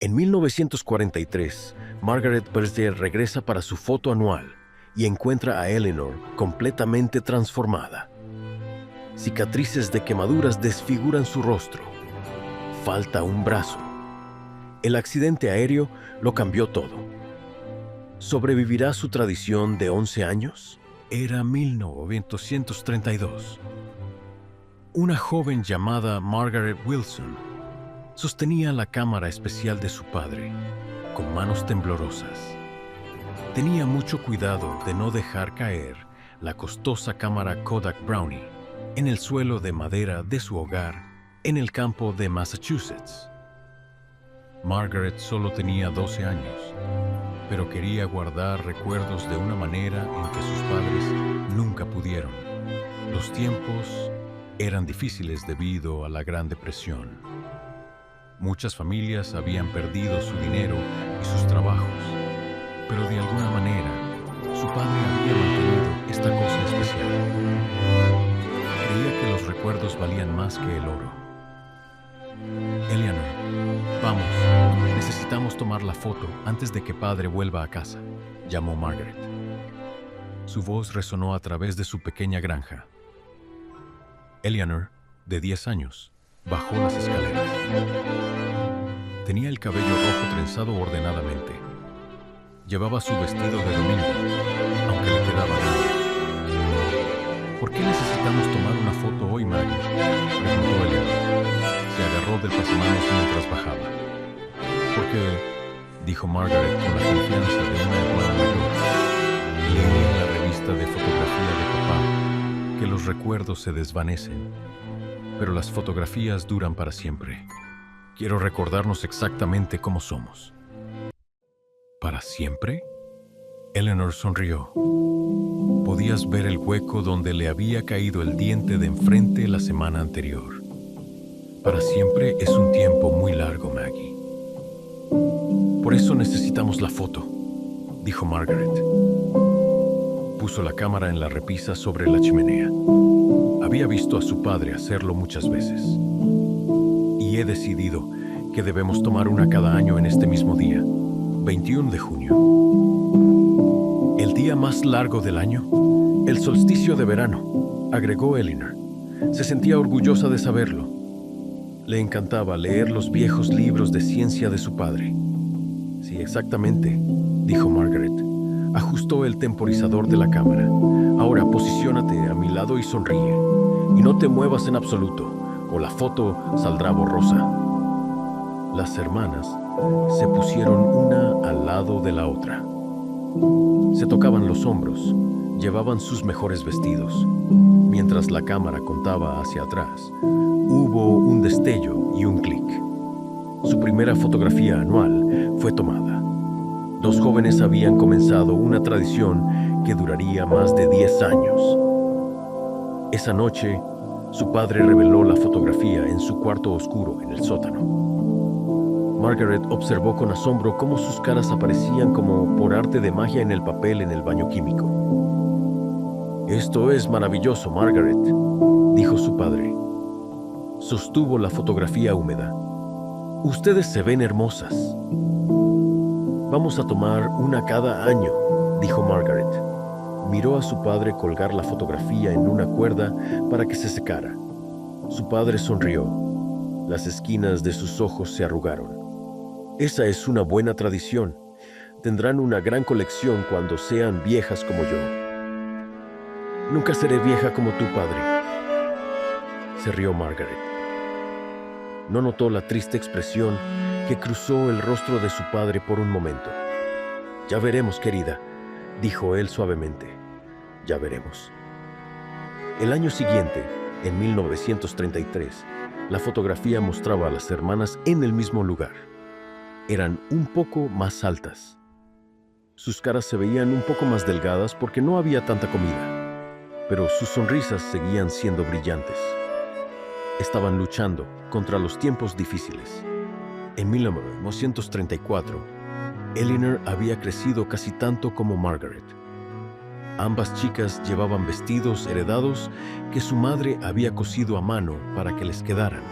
En 1943, Margaret Berger regresa para su foto anual y encuentra a Eleanor completamente transformada. Cicatrices de quemaduras desfiguran su rostro. Falta un brazo. El accidente aéreo lo cambió todo. ¿Sobrevivirá su tradición de 11 años? Era 1932. Una joven llamada Margaret Wilson sostenía la cámara especial de su padre con manos temblorosas. Tenía mucho cuidado de no dejar caer la costosa cámara Kodak Brownie en el suelo de madera de su hogar en el campo de Massachusetts. Margaret solo tenía 12 años, pero quería guardar recuerdos de una manera en que sus padres nunca pudieron. Los tiempos eran difíciles debido a la Gran Depresión. Muchas familias habían perdido su dinero y sus trabajos, pero de alguna manera su padre había mantenido esta cosa especial. Creía que los recuerdos valían más que el oro. Eleanor, vamos, necesitamos tomar la foto antes de que padre vuelva a casa, llamó Margaret. Su voz resonó a través de su pequeña granja. Eleanor, de 10 años, bajó las escaleras. Tenía el cabello rojo trenzado ordenadamente. Llevaba su vestido de domingo, aunque le quedaba grande. ¿Por qué necesitamos tomar una foto hoy, Maggie?, preguntó Eleanor. Se agarró del pasamanos mientras bajaba. Porque, dijo Margaret con la confianza de una hermana mayor, leí en la revista de fotografía de papá que los recuerdos se desvanecen, pero las fotografías duran para siempre. Quiero recordarnos exactamente cómo somos. ¿Para siempre? Eleanor sonrió. Podías ver el hueco donde le había caído el diente de enfrente la semana anterior. Para siempre es un tiempo muy largo, Maggie. Por eso necesitamos la foto, dijo Margaret. Puso la cámara en la repisa sobre la chimenea. Había visto a su padre hacerlo muchas veces. Y he decidido que debemos tomar una cada año en este mismo día, 21 de junio. El día más largo del año, el solsticio de verano, agregó Eleanor. Se sentía orgullosa de saberlo. Le encantaba leer los viejos libros de ciencia de su padre. Sí, exactamente, dijo Margaret. Ajustó el temporizador de la cámara. Ahora posiciónate a mi lado y sonríe. Y no te muevas en absoluto, o la foto saldrá borrosa. Las hermanas se pusieron una al lado de la otra. Se tocaban los hombros, llevaban sus mejores vestidos. Mientras la cámara contaba hacia atrás, hubo un destello y un clic. Su primera fotografía anual fue tomada. Los jóvenes habían comenzado una tradición que duraría más de 10 años. Esa noche, su padre reveló la fotografía en su cuarto oscuro en el sótano. Margaret observó con asombro cómo sus caras aparecían como por arte de magia en el papel en el baño químico. «Esto es maravilloso, Margaret», dijo su padre. Sostuvo la fotografía húmeda. «Ustedes se ven hermosas». «Vamos a tomar una cada año», dijo Margaret. Miró a su padre colgar la fotografía en una cuerda para que se secara. Su padre sonrió. Las esquinas de sus ojos se arrugaron. «Esa es una buena tradición. Tendrán una gran colección cuando sean viejas como yo». «Nunca seré vieja como tu padre», se rió Margaret. No notó la triste expresión que cruzó el rostro de su padre por un momento. «Ya veremos, querida», dijo él suavemente. «Ya veremos». El año siguiente, en 1933, la fotografía mostraba a las hermanas en el mismo lugar. Eran un poco más altas. Sus caras se veían un poco más delgadas porque no había tanta comida, pero sus sonrisas seguían siendo brillantes. Estaban luchando contra los tiempos difíciles. En 1934, Eleanor había crecido casi tanto como Margaret. Ambas chicas llevaban vestidos heredados que su madre había cosido a mano para que les quedaran.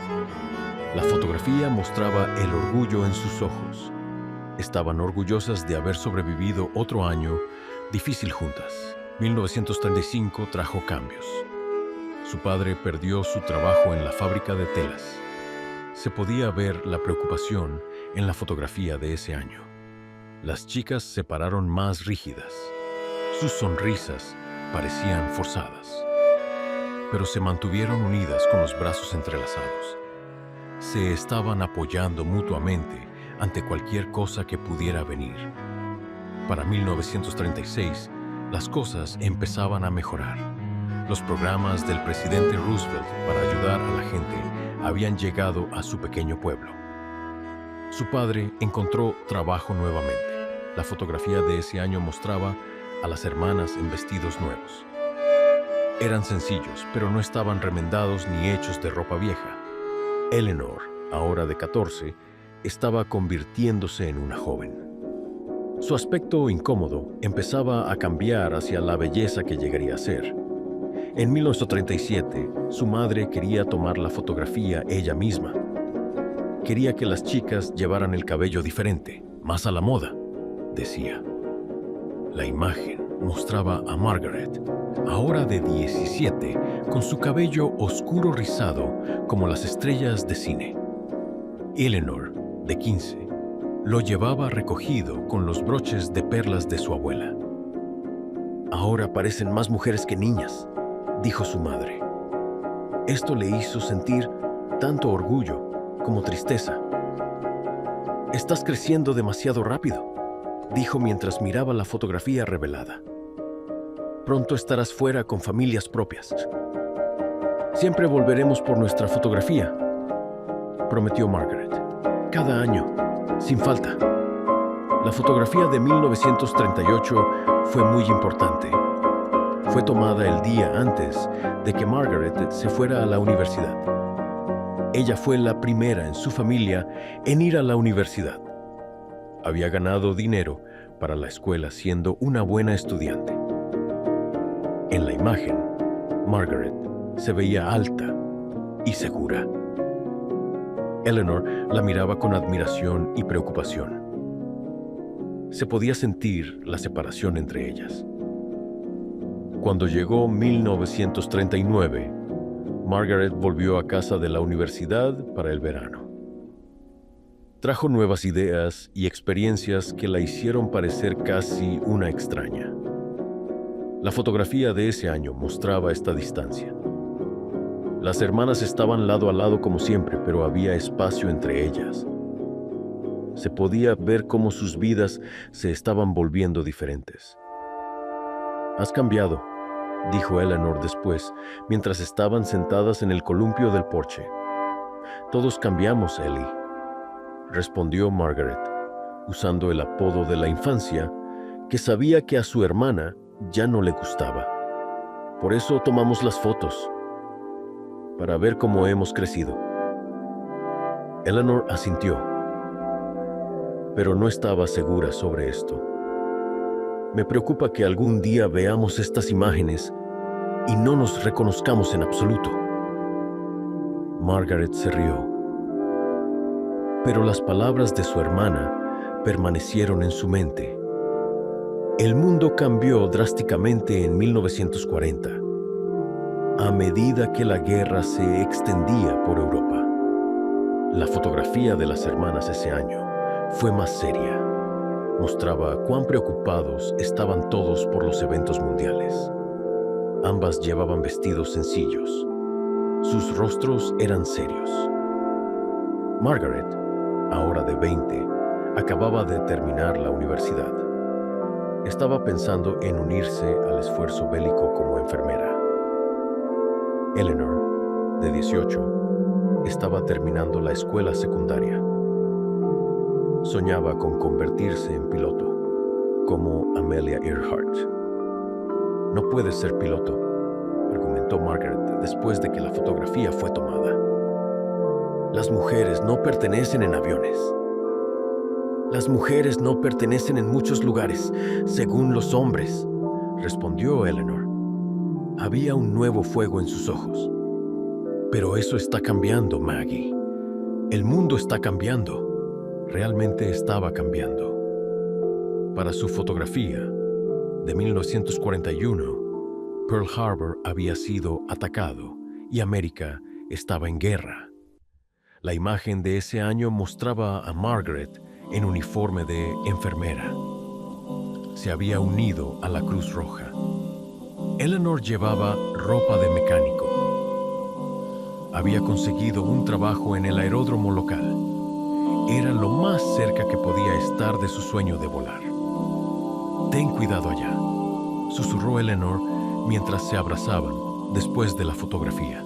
La fotografía mostraba el orgullo en sus ojos. Estaban orgullosas de haber sobrevivido otro año difícil juntas. 1935 trajo cambios. Su padre perdió su trabajo en la fábrica de telas. Se podía ver la preocupación en la fotografía de ese año. Las chicas se pararon más rígidas. Sus sonrisas parecían forzadas, pero se mantuvieron unidas con los brazos entrelazados. Se estaban apoyando mutuamente ante cualquier cosa que pudiera venir. Para 1936, las cosas empezaban a mejorar. Los programas del presidente Roosevelt para ayudar a la gente habían llegado a su pequeño pueblo. Su padre encontró trabajo nuevamente. La fotografía de ese año mostraba a las hermanas en vestidos nuevos. Eran sencillos, pero no estaban remendados ni hechos de ropa vieja. Eleanor, ahora de 14, estaba convirtiéndose en una joven. Su aspecto incómodo empezaba a cambiar hacia la belleza que llegaría a ser. En 1937, su madre quería tomar la fotografía ella misma. Quería que las chicas llevaran el cabello diferente, más a la moda, decía. La imagen mostraba a Margaret, ahora de 17, con su cabello oscuro rizado como las estrellas de cine. Eleanor, de 15, lo llevaba recogido con los broches de perlas de su abuela. Ahora parecen más mujeres que niñas, dijo su madre. Esto le hizo sentir tanto orgullo como tristeza. Estás creciendo demasiado rápido, dijo mientras miraba la fotografía revelada. Pronto estarás fuera con familias propias. Siempre volveremos por nuestra fotografía, prometió Margaret. Cada año, sin falta. La fotografía de 1938 fue muy importante. Fue tomada el día antes de que Margaret se fuera a la universidad. Ella fue la primera en su familia en ir a la universidad. Había ganado dinero para la escuela siendo una buena estudiante. En la imagen, Margaret se veía alta y segura. Eleanor la miraba con admiración y preocupación. Se podía sentir la separación entre ellas. Cuando llegó 1939, Margaret volvió a casa de la universidad para el verano. Trajo nuevas ideas y experiencias que la hicieron parecer casi una extraña. La fotografía de ese año mostraba esta distancia. Las hermanas estaban lado a lado como siempre, pero había espacio entre ellas. Se podía ver cómo sus vidas se estaban volviendo diferentes. «Has cambiado», dijo Eleanor después, mientras estaban sentadas en el columpio del porche. «Todos cambiamos, Ellie», respondió Margaret, usando el apodo de la infancia, que sabía que a su hermana ya no le gustaba. «Por eso tomamos las fotos, para ver cómo hemos crecido». Eleanor asintió, pero no estaba segura sobre esto. «Me preocupa que algún día veamos estas imágenes y no nos reconozcamos en absoluto». Margaret se rió, pero las palabras de su hermana permanecieron en su mente. El mundo cambió drásticamente en 1940, a medida que la guerra se extendía por Europa. La fotografía de las hermanas ese año fue más seria. Mostraba cuán preocupados estaban todos por los eventos mundiales. Ambas llevaban vestidos sencillos. Sus rostros eran serios. Margaret, ahora de 20, acababa de terminar la universidad. Estaba pensando en unirse al esfuerzo bélico como enfermera. Eleanor, de 18, estaba terminando la escuela secundaria. Soñaba con convertirse en piloto, como Amelia Earhart. «No puedes ser piloto», argumentó Margaret después de que la fotografía fue tomada. «Las mujeres no pertenecen en aviones. Las mujeres no pertenecen en muchos lugares, según los hombres», respondió Eleanor. Había un nuevo fuego en sus ojos. «Pero eso está cambiando, Maggie. El mundo está cambiando. Realmente estaba cambiando. Para su fotografía de 1941, Pearl Harbor había sido atacado y América estaba en guerra. La imagen de ese año mostraba a Margaret en uniforme de enfermera. Se había unido a la Cruz Roja. Eleanor llevaba ropa de mecánico. Había conseguido un trabajo en el aeródromo local. Era lo más cerca que podía estar de su sueño de volar. «Ten cuidado allá», susurró Eleanor mientras se abrazaban después de la fotografía.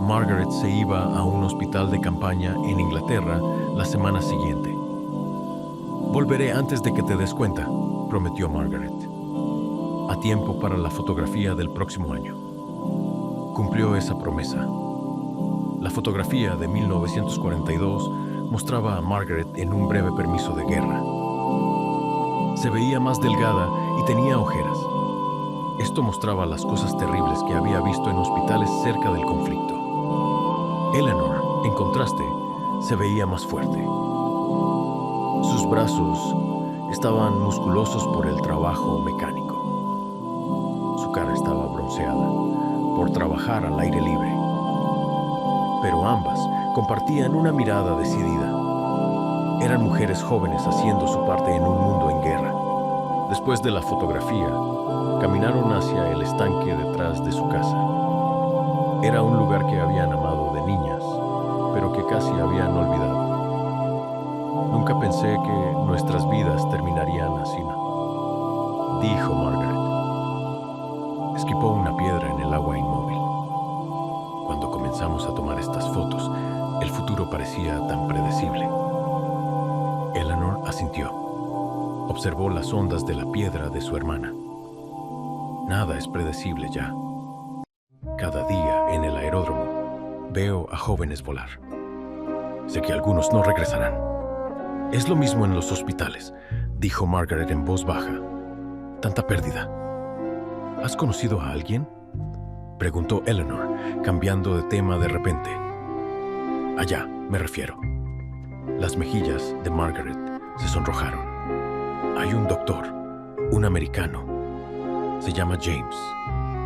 Margaret se iba a un hospital de campaña en Inglaterra la semana siguiente. «Volveré antes de que te des cuenta», prometió Margaret. A tiempo para la fotografía del próximo año. Cumplió esa promesa. La fotografía de 1942 mostraba a Margaret en un breve permiso de guerra. Se veía más delgada y tenía ojeras. Esto mostraba las cosas terribles que había visto en hospitales cerca del conflicto. Eleanor, en contraste, se veía más fuerte. Sus brazos estaban musculosos por el trabajo mecánico. Su cara estaba bronceada por trabajar al aire libre. Pero ambas compartían una mirada decidida. Eran mujeres jóvenes haciendo su parte en un mundo en guerra. Después de la fotografía, caminaron hacia el estanque detrás de su casa. Era un lugar que habían amado de niñas, pero que casi habían olvidado. Nunca pensé que nuestras vidas terminarían así, ¿no?, dijo Margaret. Esquipó una piedra en el agua inmóvil. Cuando comenzamos a tomar estas fotos, el futuro parecía tan predecible. Eleanor asintió. Observó las ondas de la piedra de su hermana. Nada es predecible ya. Cada día en el aeródromo veo a jóvenes volar. Sé que algunos no regresarán. Es lo mismo en los hospitales, dijo Margaret en voz baja. Tanta pérdida. ¿Has conocido a alguien?, preguntó Eleanor, cambiando de tema de repente. Allá, me refiero. Las mejillas de Margaret se sonrojaron. Hay un doctor, un americano. Se llama James.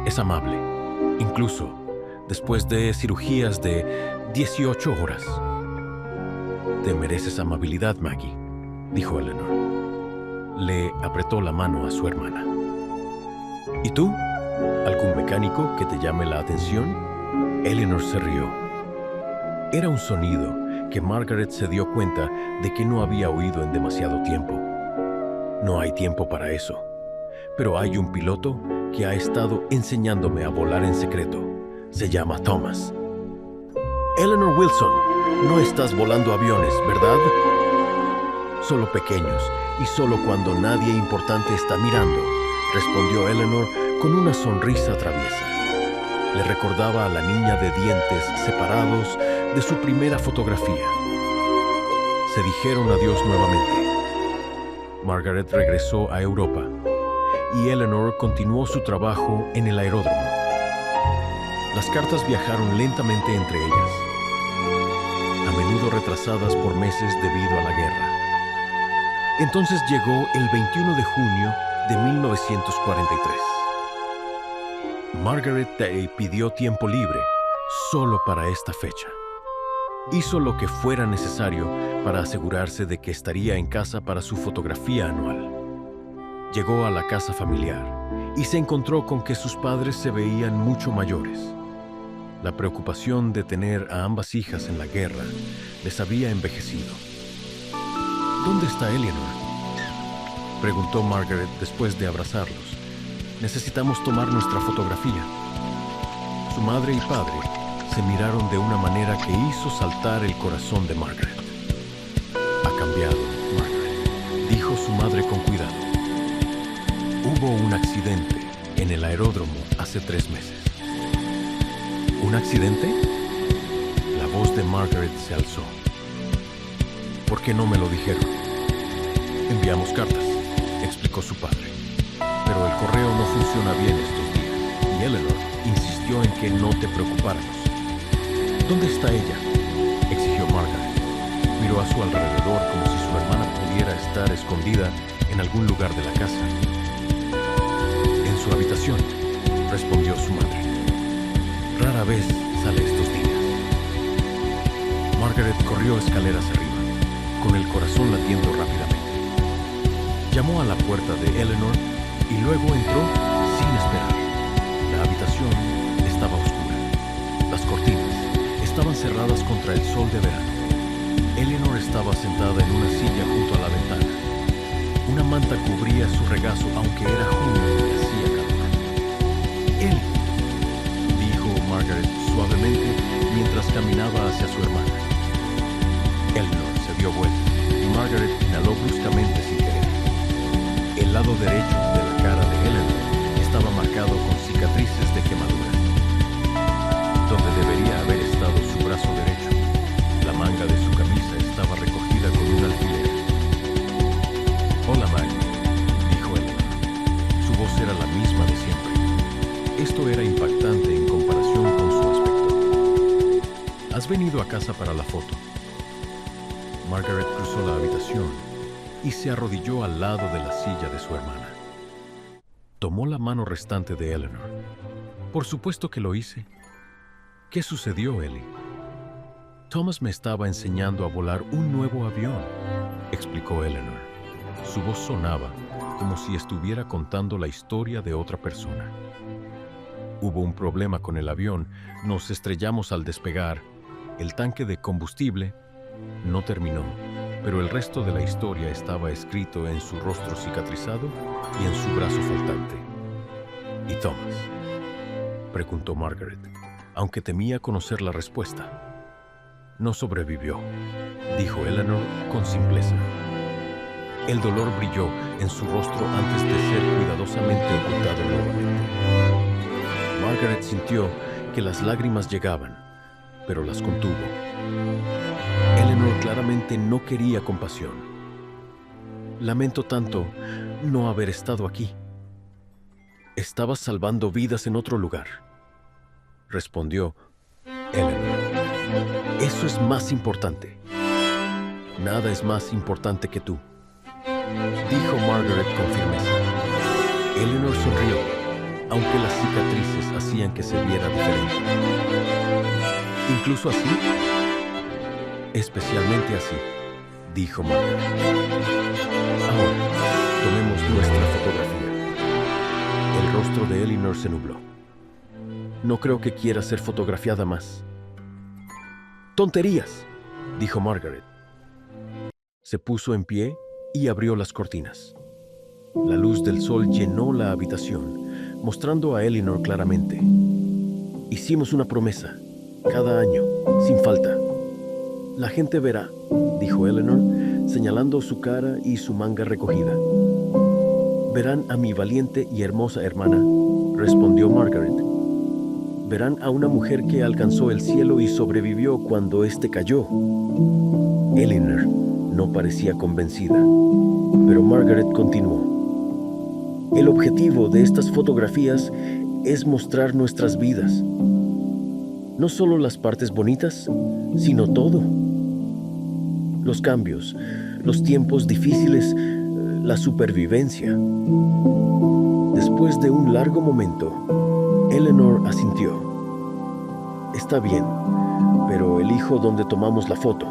Es amable, incluso después de cirugías de 18 horas. Te mereces amabilidad, Maggie, dijo Eleanor. Le apretó la mano a su hermana. ¿Y tú? ¿Algún mecánico que te llame la atención? Eleanor se rió. Era un sonido que Margaret se dio cuenta de que no había oído en demasiado tiempo. No hay tiempo para eso, pero hay un piloto que ha estado enseñándome a volar en secreto. Se llama Thomas. Eleanor Wilson, no estás volando aviones, ¿verdad? Solo pequeños y solo cuando nadie importante está mirando, respondió Eleanor con una sonrisa traviesa. Le recordaba a la niña de dientes separados de su primera fotografía. Se dijeron adiós nuevamente. Margaret regresó a Europa y Eleanor continuó su trabajo en el aeródromo. Las cartas viajaron lentamente entre ellas, a menudo retrasadas por meses debido a la guerra. Entonces llegó el 21 de junio de 1943. Margaret Day pidió tiempo libre solo para esta fecha. Hizo lo que fuera necesario para asegurarse de que estaría en casa para su fotografía anual. Llegó a la casa familiar y se encontró con que sus padres se veían mucho mayores. La preocupación de tener a ambas hijas en la guerra les había envejecido. ¿Dónde está Eleanor?, preguntó Margaret después de abrazarlos. Necesitamos tomar nuestra fotografía. Su madre y padre se miraron de una manera que hizo saltar el corazón de Margaret. Ha cambiado, Margaret, dijo su madre con cuidado. Hubo un accidente en el aeródromo hace 3 meses. ¿Un accidente? La voz de Margaret se alzó. ¿Por qué no me lo dijeron? Enviamos cartas, explicó su padre. Pero el correo no funciona bien estos días, y Eleanor insistió en que no te preocupáramos. ¿Dónde está ella?, exigió Margaret. miró a su alrededor como si su hermana pudiera estar escondida en algún lugar de la casa. En su habitación, respondió su madre. Rara vez sale estos días. Margaret corrió escaleras arriba, con el corazón latiendo rápidamente. Llamó a la puerta de Eleanor y luego entró sin esperar. La habitación estaba oscura. Las cortinas estaban cerradas contra el sol de verano. Eleanor estaba sentada en una silla junto a la ventana. Una manta cubría su regazo, aunque era junio y hacía calor. «Él», dijo Margaret suavemente mientras caminaba hacia su hermana. Eleanor se dio vuelta y Margaret inhaló bruscamente sin querer. El lado derecho de la cara de Eleanor estaba marcado con cicatrices de quemaduras. Donde debería haber estado su brazo derecho, la manga de su camisa estaba recogida con un alfiler. «Hola, Maggie», dijo Eleanor. Su voz era la misma de siempre. Esto era impactante en comparación con su aspecto. «¿Has venido a casa para la foto?» Margaret cruzó la habitación y se arrodilló al lado de la silla de su hermana. Tomó la mano restante de Eleanor. «Por supuesto que lo hice». «¿Qué sucedió, Ellie?» «Thomas me estaba enseñando a volar un nuevo avión», explicó Eleanor. Su voz sonaba como si estuviera contando la historia de otra persona. «Hubo un problema con el avión, nos estrellamos al despegar, el tanque de combustible no terminó, pero el resto de la historia estaba escrito en su rostro cicatrizado y en su brazo faltante». «¿Y Thomas?», preguntó Margaret, aunque temía conocer la respuesta. «No sobrevivió», dijo Eleanor con simpleza. El dolor brilló en su rostro antes de ser cuidadosamente ocultado nuevamente. Margaret sintió que las lágrimas llegaban, pero las contuvo. Eleanor claramente no quería compasión. «Lamento tanto no haber estado aquí. Estabas salvando vidas en otro lugar», respondió Eleanor. «Eso es más importante. Nada es más importante que tú», dijo Margaret con firmeza. Eleanor sonrió, aunque las cicatrices hacían que se viera diferente. «¿Incluso así?» «Especialmente así», dijo Margaret. «Ahora, tomemos nuestra fotografía». El rostro de Eleanor se nubló. «No creo que quiera ser fotografiada más». «¡Tonterías!», dijo Margaret. Se puso en pie y abrió las cortinas. La luz del sol llenó la habitación, mostrando a Eleanor claramente. «Hicimos una promesa, cada año, sin falta. La gente verá», dijo Eleanor, señalando su cara y su manga recogida. «Verán a mi valiente y hermosa hermana», respondió Margaret. «Verán a una mujer que alcanzó el cielo y sobrevivió cuando éste cayó». Eleanor no parecía convencida, pero Margaret continuó. «El objetivo de estas fotografías es mostrar nuestras vidas. No solo las partes bonitas, sino todo. Los cambios, los tiempos difíciles, la supervivencia». Después de un largo momento, Eleanor asintió. «Está bien, pero elijo dónde tomamos la foto».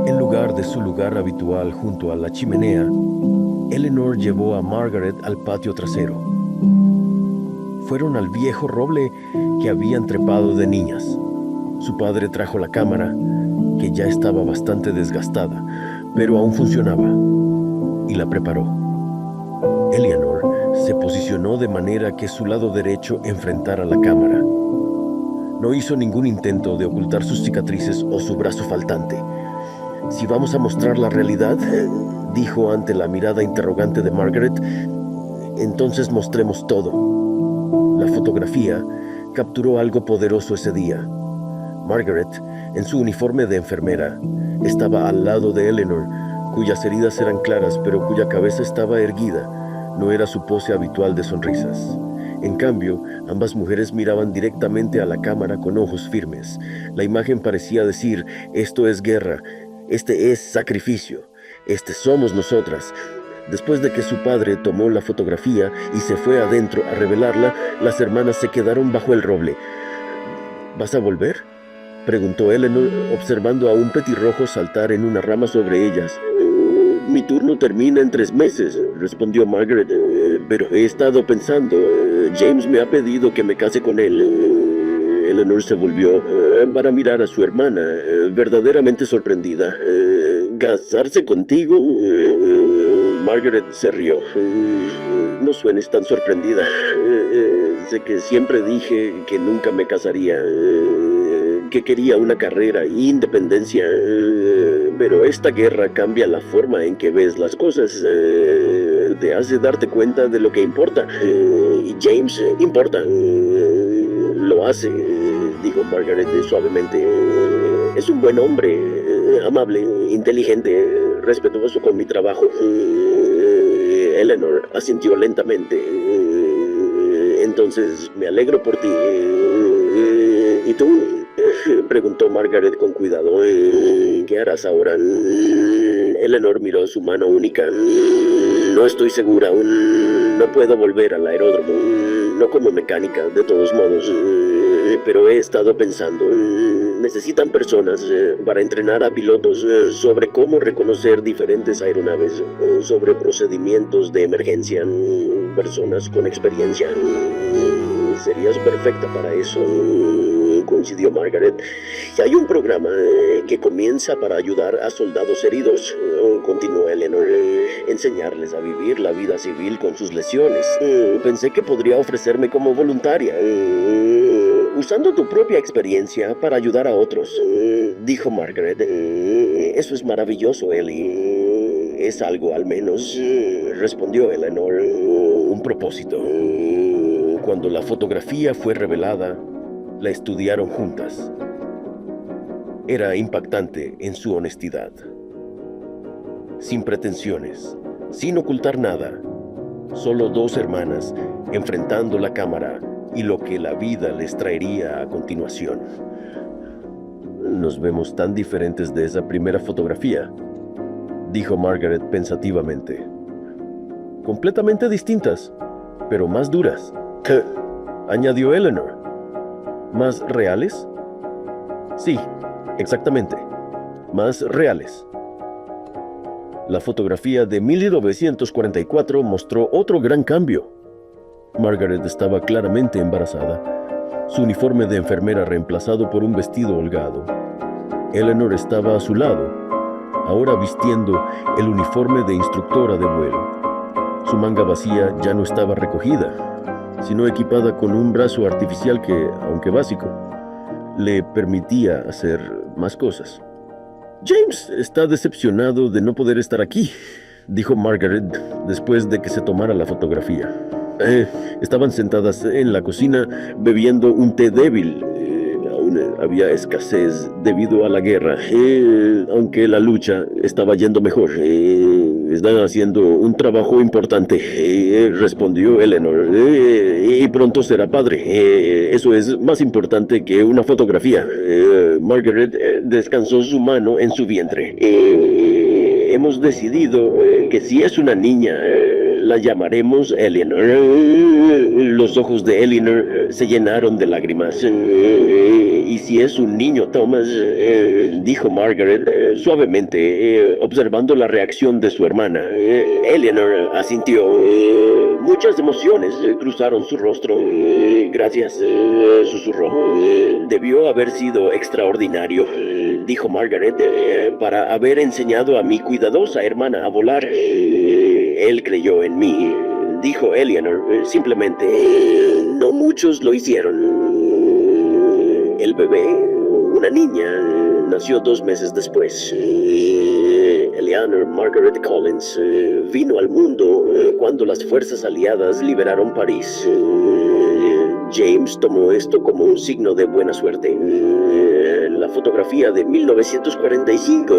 En lugar de su lugar habitual junto a la chimenea, Eleanor llevó a Margaret al patio trasero. Fueron al viejo roble que habían trepado de niñas. Su padre trajo la cámara, que ya estaba bastante desgastada, pero aún funcionaba, y la preparó. Eleanor se posicionó de manera que su lado derecho enfrentara la cámara. No hizo ningún intento de ocultar sus cicatrices o su brazo faltante. «Si vamos a mostrar la realidad», dijo ante la mirada interrogante de Margaret, «entonces mostremos todo». La fotografía capturó algo poderoso ese día. Margaret, en su uniforme de enfermera, estaba al lado de Eleanor, cuyas heridas eran claras pero cuya cabeza estaba erguida. No era su pose habitual de sonrisas. En cambio, ambas mujeres miraban directamente a la cámara con ojos firmes. La imagen parecía decir: «Esto es guerra, Este es sacrificio. Este somos nosotras. Después de que su padre tomó la fotografía y se fue adentro a revelarla, las hermanas se quedaron bajo el roble. ¿Vas a volver?, preguntó Eleanor, observando a un petirrojo saltar en una rama sobre ellas. Mi turno termina en 3 meses, respondió Margaret, pero he estado pensando. James me ha pedido que me case con él. Eleanor se volvió para mirar a su hermana, verdaderamente sorprendida. ¿Casarse contigo? Margaret se rió. No suenes tan sorprendida. Sé que siempre dije que nunca me casaría, que quería una carrera e independencia, pero esta guerra cambia la forma en que ves las cosas. Te hace darte cuenta de lo que importa. Y James importa. Lo hace, dijo Margaret suavemente. Es un buen hombre, amable, inteligente, respetuoso con mi trabajo. Eleanor asintió lentamente. Entonces me alegro por ti. ¿Y tú?, preguntó Margaret con cuidado. ¿Qué harás ahora? Eleanor miró su mano única. No estoy segura aún. No puedo volver al aeródromo. No como mecánica, de todos modos. Pero he estado pensando. Necesitan personas para entrenar a pilotos sobre cómo reconocer diferentes aeronaves, sobre procedimientos de emergencia. Personas con experiencia. Serías perfecta para eso, coincidió Margaret. Y hay un programa que comienza para ayudar a soldados heridos, continuó Eleanor, enseñarles a vivir la vida civil con sus lesiones. Pensé que podría ofrecerme como voluntaria, usando tu propia experiencia para ayudar a otros, dijo Margaret. Eso es maravilloso, Ellie. Es algo, al menos, respondió Eleanor. Un propósito. Cuando la fotografía fue revelada, la estudiaron juntas. Era impactante en su honestidad. Sin pretensiones, sin ocultar nada. Solo 2 hermanas enfrentando la cámara y lo que la vida les traería a continuación. Nos vemos tan diferentes de esa primera fotografía, dijo Margaret pensativamente. Completamente distintas, pero más duras, añadió Eleanor. ¿Más reales? Sí, exactamente, más reales. La fotografía de 1944 mostró otro gran cambio. Margaret estaba claramente embarazada, su uniforme de enfermera reemplazado por un vestido holgado. Eleanor estaba a su lado, ahora vistiendo el uniforme de instructora de vuelo. Su manga vacía ya no estaba recogida, sino equipada con un brazo artificial que, aunque básico, le permitía hacer más cosas. James está decepcionado de no poder estar aquí, dijo Margaret después de que se tomara la fotografía. Estaban sentadas en la cocina bebiendo un té débil. Aún había escasez debido a la guerra, aunque la lucha estaba yendo mejor. Están haciendo un trabajo importante, respondió Eleanor. Y pronto será padre. Eso es más importante que una fotografía. Margaret descansó su mano en su vientre. Hemos decidido que si es una niña, la llamaremos Eleanor. Los ojos de Eleanor se llenaron de lágrimas. Y si es un niño, Thomas, dijo Margaret suavemente, observando la reacción de su hermana. Eleanor asintió. Muchas emociones cruzaron su rostro. Gracias, susurró. Debió haber sido extraordinario, dijo Margaret, para haber enseñado a mi cuidadosa hermana a volar. Él creyó en mí, dijo Eleanor, simplemente. No muchos lo hicieron. El bebé, una niña, nació 2 meses después. Eleanor Margaret Collins vino al mundo cuando las fuerzas aliadas liberaron París. James tomó esto como un signo de buena suerte. La fotografía de 1945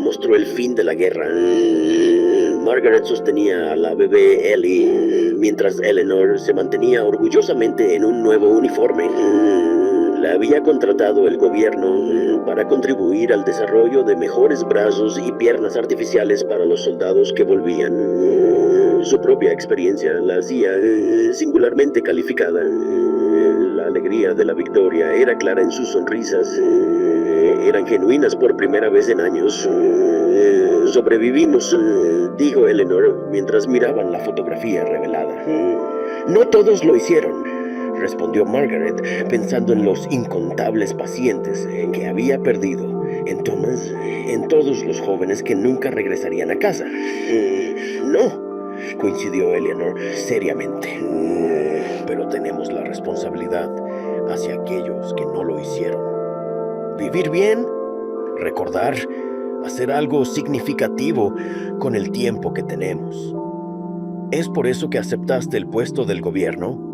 mostró el fin de la guerra. Margaret sostenía a la bebé Ellie, mientras Eleanor se mantenía orgullosamente en un nuevo uniforme. La había contratado el gobierno para contribuir al desarrollo de mejores brazos y piernas artificiales para los soldados que volvían. Su propia experiencia la hacía singularmente calificada. La alegría de la victoria era clara en sus sonrisas. Eran genuinas por primera vez en años. Sobrevivimos, dijo Eleanor mientras miraban la fotografía revelada. No todos lo hicieron, respondió Margaret, pensando en los incontables pacientes que había perdido, en Thomas, en todos los jóvenes que nunca regresarían a casa. No, coincidió Eleanor seriamente. Pero tenemos la responsabilidad hacia aquellos que no lo hicieron. Vivir bien, recordar, hacer algo significativo con el tiempo que tenemos. ¿Es por eso que aceptaste el puesto del gobierno?,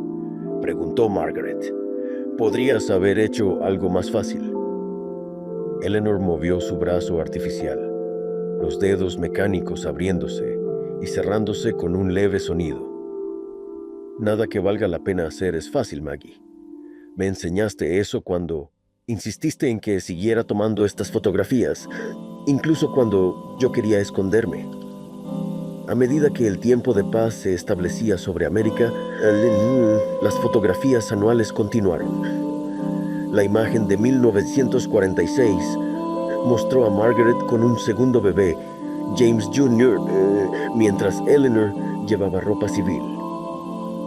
preguntó Margaret. ¿Podrías haber hecho algo más fácil? Eleanor movió su brazo artificial, los dedos mecánicos abriéndose y cerrándose con un leve sonido. Nada que valga la pena hacer es fácil, Maggie. Me enseñaste eso cuando insististe en que siguiera tomando estas fotografías, incluso cuando yo quería esconderme. A medida que el tiempo de paz se establecía sobre América, las fotografías anuales continuaron. La imagen de 1946 mostró a Margaret con un segundo bebé, James Jr., mientras Eleanor llevaba ropa civil.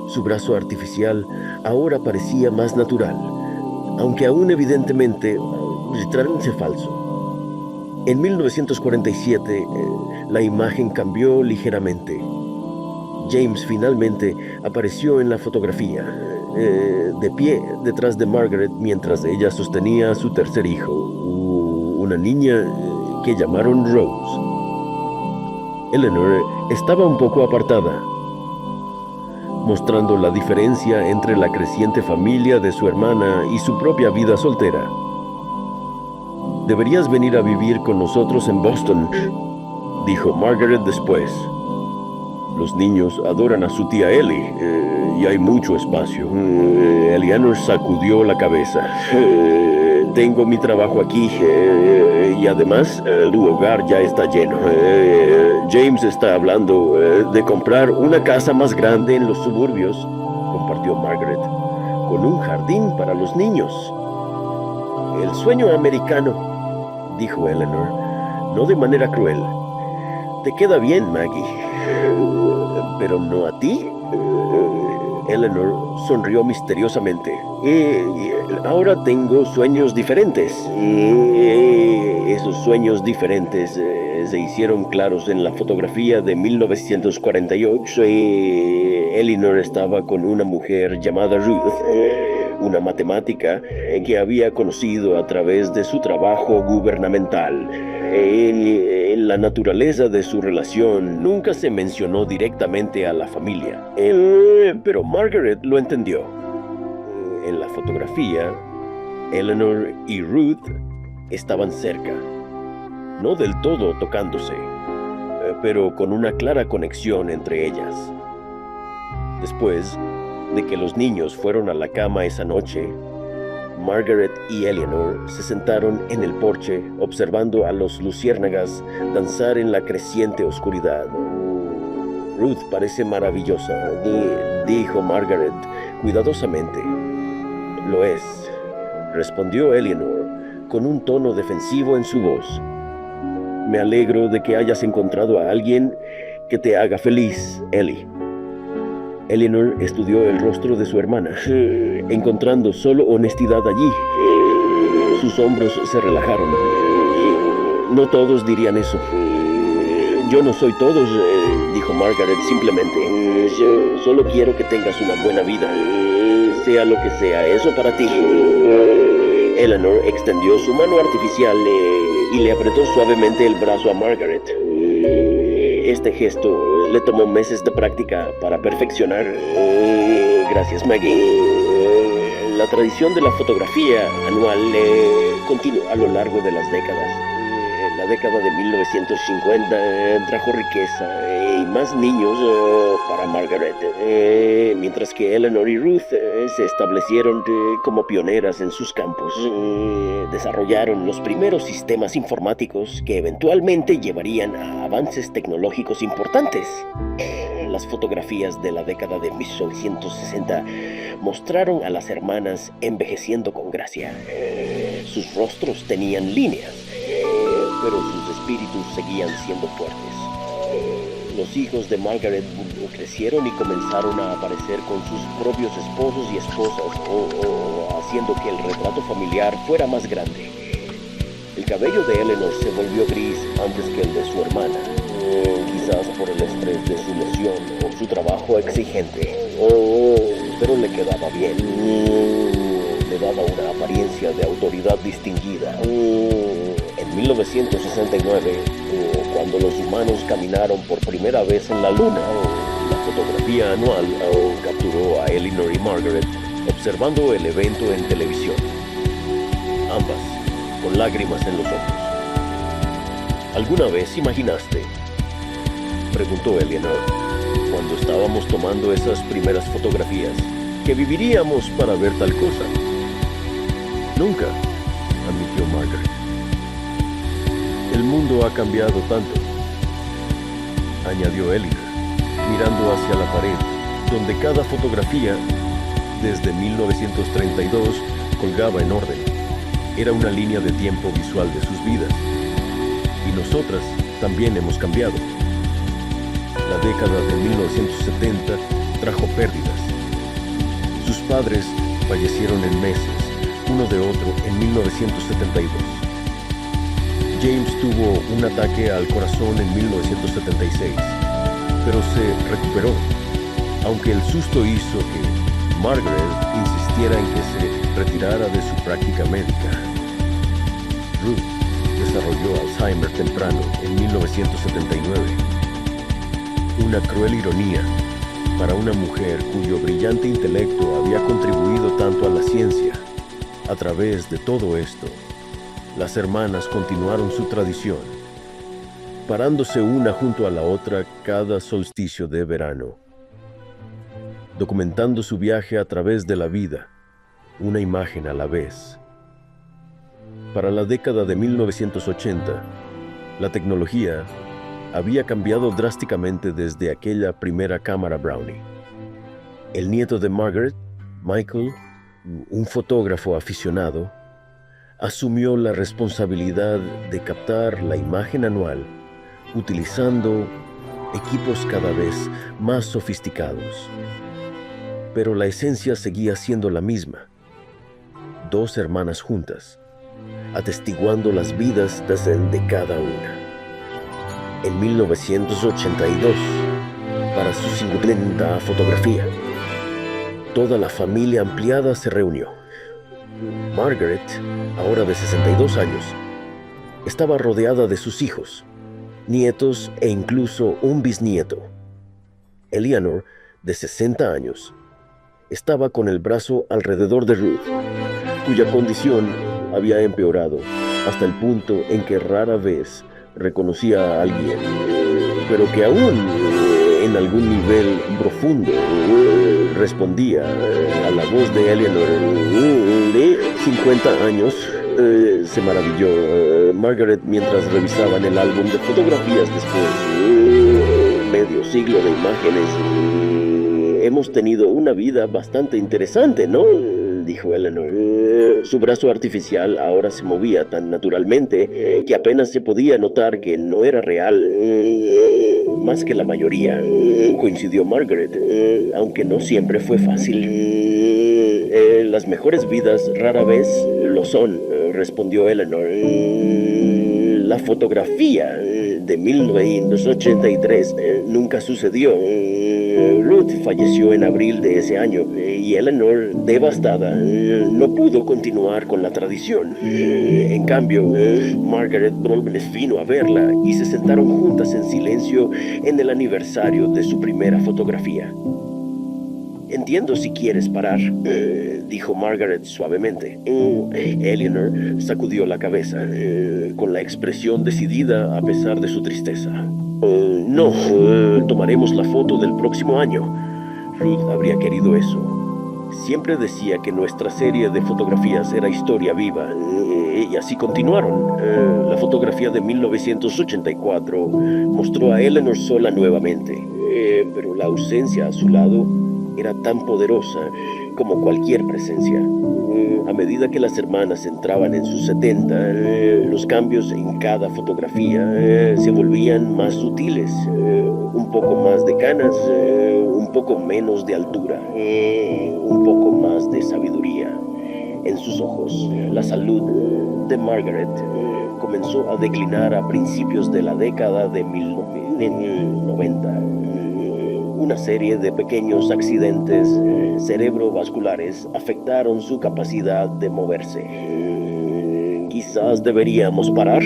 Su brazo artificial ahora parecía más natural, aunque aún evidentemente literalmente falso. En 1947, la imagen cambió ligeramente. James finalmente apareció en la fotografía, de pie detrás de Margaret mientras ella sostenía a su tercer hijo, una niña que llamaron Rose. Eleanor estaba un poco apartada, mostrando la diferencia entre la creciente familia de su hermana y su propia vida soltera. Deberías venir a vivir con nosotros en Boston, dijo Margaret después. Los niños adoran a su tía Ellie y hay mucho espacio. Eleanor sacudió la cabeza. Tengo mi trabajo aquí y además tu hogar ya está lleno. James está hablando de comprar una casa más grande en los suburbios, compartió Margaret, con un jardín para los niños. El sueño americano, dijo Eleanor, no de manera cruel. Te queda bien, Maggie, pero no a ti. Eleanor sonrió misteriosamente. Ahora tengo sueños diferentes. Esos sueños diferentes se hicieron claros en la fotografía de 1948. Eleanor estaba con una mujer llamada Ruth, una matemática que había conocido a través de su trabajo gubernamental. En la naturaleza de su relación nunca se mencionó directamente a la familia, pero Margaret lo entendió. En la fotografía, Eleanor y Ruth estaban cerca, no del todo tocándose, pero con una clara conexión entre ellas. Después de que los niños fueron a la cama esa noche, Margaret y Eleanor se sentaron en el porche observando a los luciérnagas danzar en la creciente oscuridad. Ruth parece maravillosa, dijo Margaret cuidadosamente. Lo es, respondió Eleanor con un tono defensivo en su voz. Me alegro de que hayas encontrado a alguien que te haga feliz, Ellie. Eleanor estudió el rostro de su hermana, encontrando solo honestidad allí. Sus hombros se relajaron. No todos dirían eso. Yo no soy todos, dijo Margaret simplemente. Solo quiero que tengas una buena vida, sea lo que sea eso para ti. Eleanor extendió su mano artificial y le apretó suavemente el brazo a Margaret. Este gesto le tomó meses de práctica para perfeccionar. Gracias, Maggie. La tradición de la fotografía anual continuó a lo largo de las décadas. La década de 1950 trajo riqueza y más niños para Margaret, mientras que Eleanor y Ruth se establecieron como pioneras en sus campos. Desarrollaron los primeros sistemas informáticos que eventualmente llevarían a avances tecnológicos importantes. Las fotografías de la década de 1960 mostraron a las hermanas envejeciendo con gracia. Sus rostros tenían líneas, pero sus espíritus seguían siendo fuertes. Los hijos de Margaret crecieron y comenzaron a aparecer con sus propios esposos y esposas, haciendo que el retrato familiar fuera más grande. El cabello de Eleanor se volvió gris antes que el de su hermana, quizás por el estrés de su lesión o su trabajo exigente, pero le quedaba bien. Le daba una apariencia de autoridad distinguida. En 1969, cuando los humanos caminaron por primera vez en la luna, la fotografía anual capturó a Eleanor y Margaret observando el evento en televisión. Ambas con lágrimas en los ojos. ¿Alguna vez imaginaste?, preguntó Eleanor, cuando estábamos tomando esas primeras fotografías, que viviríamos para ver tal cosa. Nunca, admitió Margaret. El mundo ha cambiado tanto, añadió Eleanor, mirando hacia la pared, donde cada fotografía, desde 1932, colgaba en orden. Era una línea de tiempo visual de sus vidas. Y nosotras también hemos cambiado. La década de 1970 trajo pérdidas. Sus padres fallecieron en meses, uno de otro, en 1972. James tuvo un ataque al corazón en 1976, pero se recuperó, aunque el susto hizo que Margaret insistiera en que se retirara de su práctica médica. Ruth desarrolló Alzheimer temprano en 1979. Una cruel ironía para una mujer cuyo brillante intelecto había contribuido tanto a la ciencia. A través de todo esto, las hermanas continuaron su tradición, parándose una junto a la otra cada solsticio de verano, documentando su viaje a través de la vida, una imagen a la vez. Para la década de 1980, la tecnología había cambiado drásticamente desde aquella primera cámara Brownie. El nieto de Margaret, Michael, un fotógrafo aficionado, asumió la responsabilidad de captar la imagen anual utilizando equipos cada vez más sofisticados. Pero la esencia seguía siendo la misma. Dos hermanas juntas, atestiguando las vidas de cada una. En 1982, para su 50 fotografía, toda la familia ampliada se reunió. Margaret, ahora de 62 años, estaba rodeada de sus hijos, nietos e incluso un bisnieto. Eleanor, de 60 años, estaba con el brazo alrededor de Ruth, cuya condición había empeorado hasta el punto en que rara vez reconocía a alguien, pero que aún en algún nivel profundo respondía a la voz de Eleanor. De 50 años, se maravilló Margaret mientras revisaban el álbum de fotografías después. Medio siglo de imágenes. Hemos tenido una vida bastante interesante, ¿no?, dijo Eleanor. Su brazo artificial ahora se movía tan naturalmente que apenas se podía notar que no era real. Más que la mayoría, coincidió Margaret, aunque no siempre fue fácil. Las mejores vidas rara vez lo son, respondió Eleanor. La fotografía de 1983 nunca sucedió. Ruth falleció en abril de ese año y Eleanor, devastada, no pudo continuar con la tradición. En cambio, Margaret vino a verla y se sentaron juntas en silencio en el aniversario de su primera fotografía. Entiendo si quieres parar, dijo Margaret suavemente. Eleanor sacudió la cabeza, con la expresión decidida a pesar de su tristeza. No, tomaremos la foto del próximo año. Ruth habría querido eso. Siempre decía que nuestra serie de fotografías era historia viva, y así continuaron. La fotografía de 1984 mostró a Eleanor sola nuevamente, pero la ausencia a su lado era tan poderosa como cualquier presencia. A medida que las hermanas entraban en sus 70, los cambios en cada fotografía se volvían más sutiles, un poco más de canas, un poco menos de altura, un poco más de sabiduría. En sus ojos, la salud de Margaret comenzó a declinar a principios de la década de 1990. Una serie de pequeños accidentes cerebrovasculares afectaron su capacidad de moverse. Quizás deberíamos parar,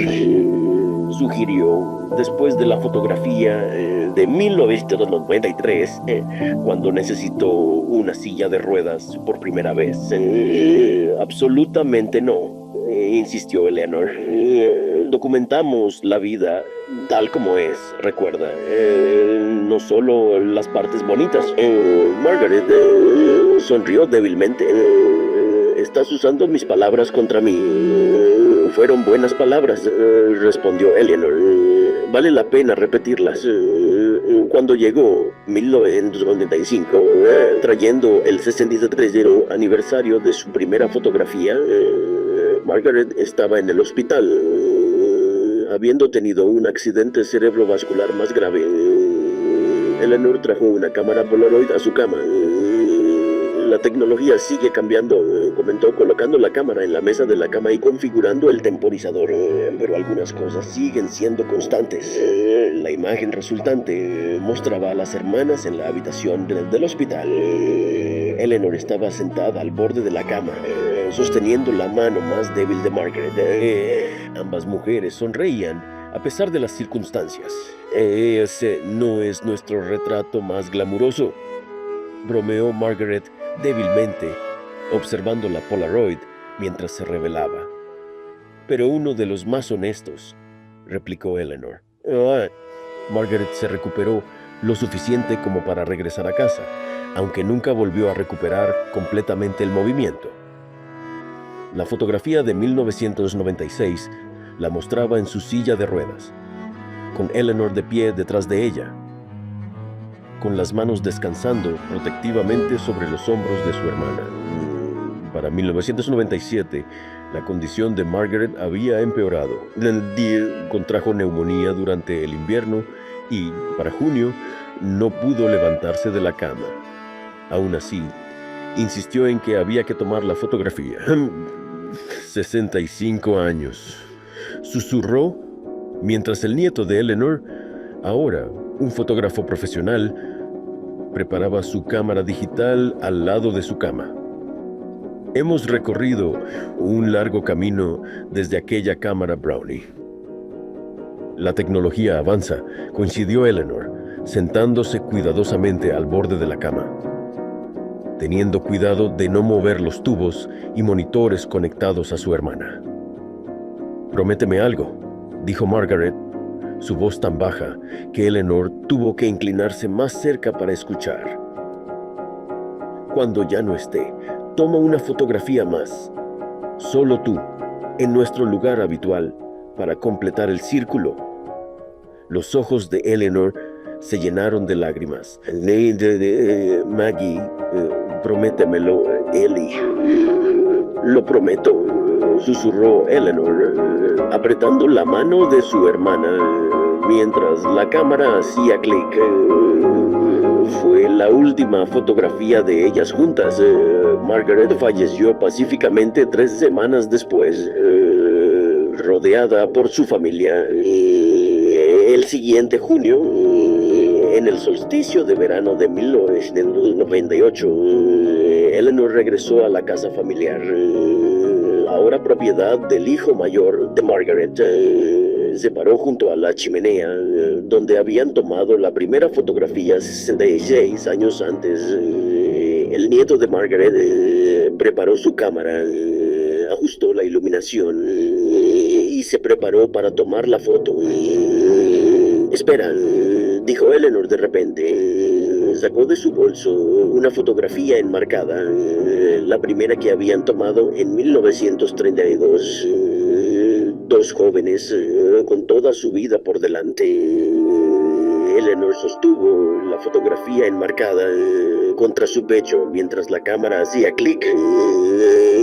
sugirió después de la fotografía de 1993, cuando necesitó una silla de ruedas por primera vez. Absolutamente no, insistió Eleanor. Documentamos la vida tal como es, recuerda. No solo las partes bonitas. Margaret sonrió débilmente. Estás usando mis palabras contra mí. Fueron buenas palabras, respondió Eleanor. Vale la pena repetirlas. Cuando llegó 1995, trayendo el 63 aniversario de su primera fotografía, Margaret estaba en el hospital, habiendo tenido un accidente cerebrovascular más grave. Eleanor trajo una cámara Polaroid a su cama. La tecnología sigue cambiando, comentó, colocando la cámara en la mesa de la cama y configurando el temporizador, pero algunas cosas siguen siendo constantes. La imagen resultante mostraba a las hermanas en la habitación del hospital. Eleanor estaba sentada al borde de la cama, sosteniendo la mano más débil de Margaret. Ambas mujeres sonreían a pesar de las circunstancias. Ese no es nuestro retrato más glamuroso, bromeó Margaret débilmente, observando la Polaroid mientras se revelaba. Pero uno de los más honestos, replicó Eleanor. Margaret se recuperó lo suficiente como para regresar a casa, aunque nunca volvió a recuperar completamente el movimiento. La fotografía de 1996 la mostraba en su silla de ruedas, con Eleanor de pie detrás de ella, con las manos descansando protectivamente sobre los hombros de su hermana. Para 1997, la condición de Margaret había empeorado. Contrajo neumonía durante el invierno y, para junio, no pudo levantarse de la cama. Aún así, insistió en que había que tomar la fotografía. 65 años, susurró, mientras el nieto de Eleanor, ahora un fotógrafo profesional, preparaba su cámara digital al lado de su cama. Hemos recorrido un largo camino desde aquella cámara Brownie. La tecnología avanza, coincidió Eleanor, sentándose cuidadosamente al borde de la cama, teniendo cuidado de no mover los tubos y monitores conectados a su hermana. Prométeme algo, dijo Margaret, su voz tan baja que Eleanor tuvo que inclinarse más cerca para escuchar. Cuando ya no esté, toma una fotografía más, solo tú, en nuestro lugar habitual, para completar el círculo. Los ojos de Eleanor se llenaron de lágrimas. Maggie, prométemelo, Ellie. Lo prometo, susurró Eleanor, apretando la mano de su hermana, mientras la cámara hacía clic. Fue la última fotografía de ellas juntas. Margaret falleció pacíficamente 3 semanas después, rodeada por su familia. El siguiente junio, en el solsticio de verano de 1998, Eleanor regresó a la casa familiar, ahora propiedad del hijo mayor de Margaret. Se paró junto a la chimenea, donde habían tomado la primera fotografía 66 años antes. El nieto de Margaret preparó su cámara, ajustó la iluminación y se preparó para tomar la foto. Espera, dijo Eleanor de repente. Sacó de su bolso una fotografía enmarcada, la primera que habían tomado en 1932. Dos jóvenes con toda su vida por delante. Eleanor sostuvo la fotografía enmarcada contra su pecho mientras la cámara hacía clic,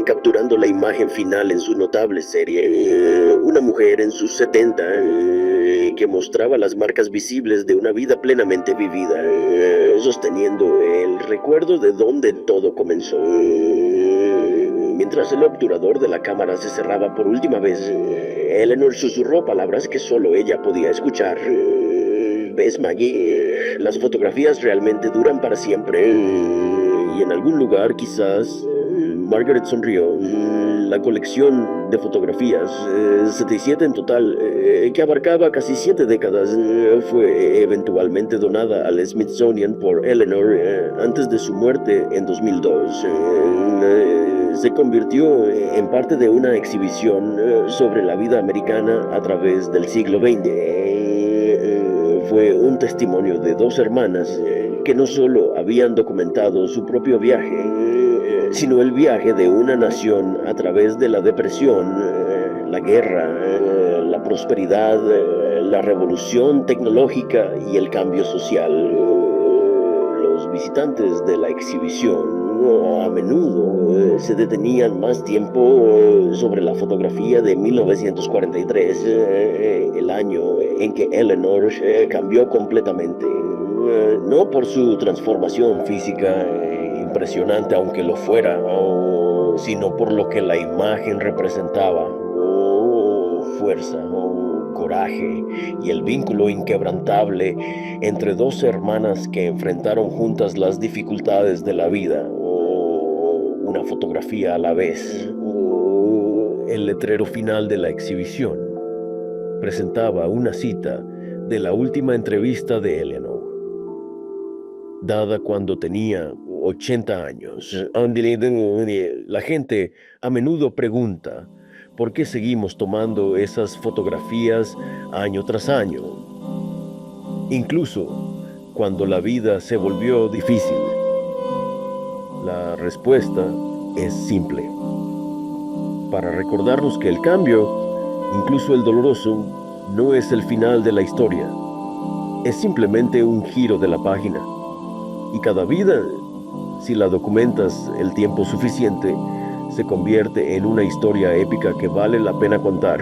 capturando la imagen final en su notable serie. Una mujer en sus 70 que mostraba las marcas visibles de una vida plenamente vivida, sosteniendo el recuerdo de donde todo comenzó. Mientras el obturador de la cámara se cerraba por última vez, Eleanor susurró palabras que solo ella podía escuchar. ¿Ves, Maggie? Las fotografías realmente duran para siempre. Y en algún lugar, quizás, Margaret sonrió. La colección de fotografías, 77 en total, que abarcaba casi 7 décadas, fue eventualmente donada al Smithsonian por Eleanor antes de su muerte en 2002. Se convirtió en parte de una exhibición sobre la vida americana a través del siglo XX. Fue un testimonio de dos hermanas que no solo habían documentado su propio viaje, sino el viaje de una nación a través de la depresión, la guerra, la prosperidad, la revolución tecnológica y el cambio social. Los visitantes de la exhibición a menudo se detenían más tiempo sobre la fotografía de 1943, el año en que Eleanor cambió completamente. No por su transformación física impresionante, aunque lo fuera, sino por lo que la imagen representaba: fuerza, coraje y el vínculo inquebrantable entre dos hermanas que enfrentaron juntas las dificultades de la vida. Una fotografía a la vez. El letrero final de la exhibición presentaba una cita de la última entrevista de Eleanor, dada cuando tenía 80 años. La gente a menudo pregunta por qué seguimos tomando esas fotografías año tras año, incluso cuando la vida se volvió difícil. La respuesta es simple: para recordarnos que el cambio, incluso el doloroso, no es el final de la historia. Es simplemente un giro de la página. Y cada vida, si la documentas el tiempo suficiente, se convierte en una historia épica que vale la pena contar.